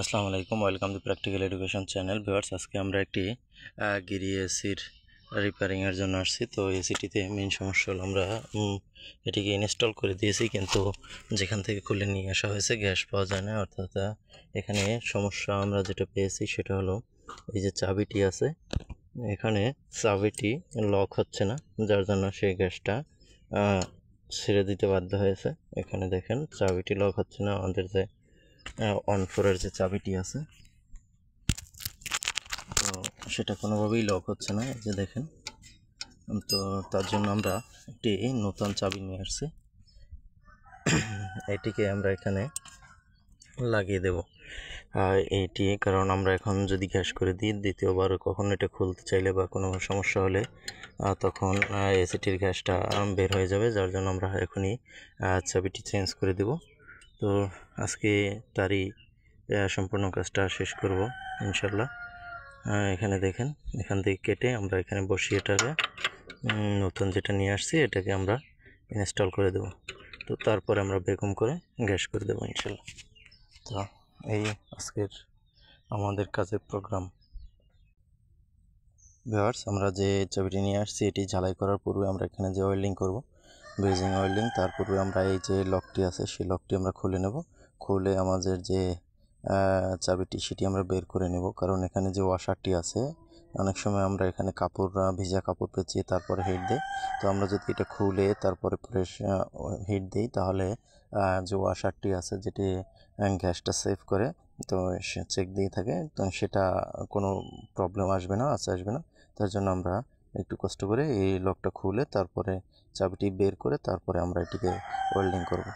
আসসালামু আলাইকুম, welcome to practical education channel. Viewers, আজকে আমরা একটি গিরি এসির রিপেয়ারিংয়ের জন্য আসছি। তো এসিটিতে মেন সমস্যা হলো আমরা এটিকে ইনস্টল করে দিয়েছি, কিন্তু যেখান থেকে খুলে নিয়ে আসা হয়েছে গ্যাস পাওয়া যায় না। অর্থাৎ এখানে সমস্যা আমরা যেটা পেয়েছি সেটা হলো এই যে চাবিটি আছে, এখানে চাবিটি লক হচ্ছে না, যার জন্য সেই গ্যাসটা ছেড়ে দিতে বাধ্য হয়েছে। এখানে দেখেন চাবিটি লক হচ্ছে না। আমাদের যে অন ফোরের যে চাবিটি আছে, তো সেটা কোনোভাবেই লক হচ্ছে না, এই যে দেখেন। তো তার জন্য আমরা একটি নতুন চাবি নিয়ে আসছি, এটিকে আমরা এখানে লাগিয়ে দেব। এইটি কারণ আমরা এখন যদি গ্যাস করে দিই, দ্বিতীয়বার কখন এটা খুলতে চাইলে বা কোনো সমস্যা হলে তখন এসিটির গ্যাসটা বের হয়ে যাবে, যার জন্য আমরা এখনই চাবিটি চেঞ্জ করে দেব। তো আজকে তারই সম্পূর্ণ কাজটা শেষ করব ইনশাল্লাহ। এখানে দেখেন, এখান থেকে কেটে আমরা এখানে বসিয়ে এটাকে নতুন যেটা নিয়ে আসছি এটাকে আমরা ইনস্টল করে দেব। তো তারপরে আমরা বেকম করে গ্যাস করে দেবো ইনশাল্লাহ। তো এই আজকের আমাদের কাজের প্রোগ্রাম। ভিউয়ার্স, আমরা যে চাবিটি নিয়ে আসছি এটি ঝালাই করার পূর্বে আমরা এখানে যে ওয়েল্ডিং করব, ব্রেজিং ওয়েল্ডিং, তার পূর্বে আমরা এই যে লকটি আছে সেই লকটি আমরা খুলে নেব। খুলে আমাদের যে চাবিটি সেটি আমরা বের করে নেব, কারণ এখানে যে ওয়াশারটি আছে, অনেক সময় আমরা এখানে কাপড় ভিজা কাপড় পেঁচিয়ে তারপরে হিট দিই। তো আমরা যদি এটা খুলে তারপরে হিট দিই, তাহলে যে ওয়াশারটি আছে যেটি গ্যাসটা সেভ করে, তো সে চেক দিয়ে থাকে, তো সেটা কোনো প্রবলেম আসবে না, আসবে না। তার জন্য আমরা একটু কষ্ট করে এই লকটা খুলে তারপরে চাবিটি বের করে তারপরে আমরা এটিকে ওয়েল্ডিং করব।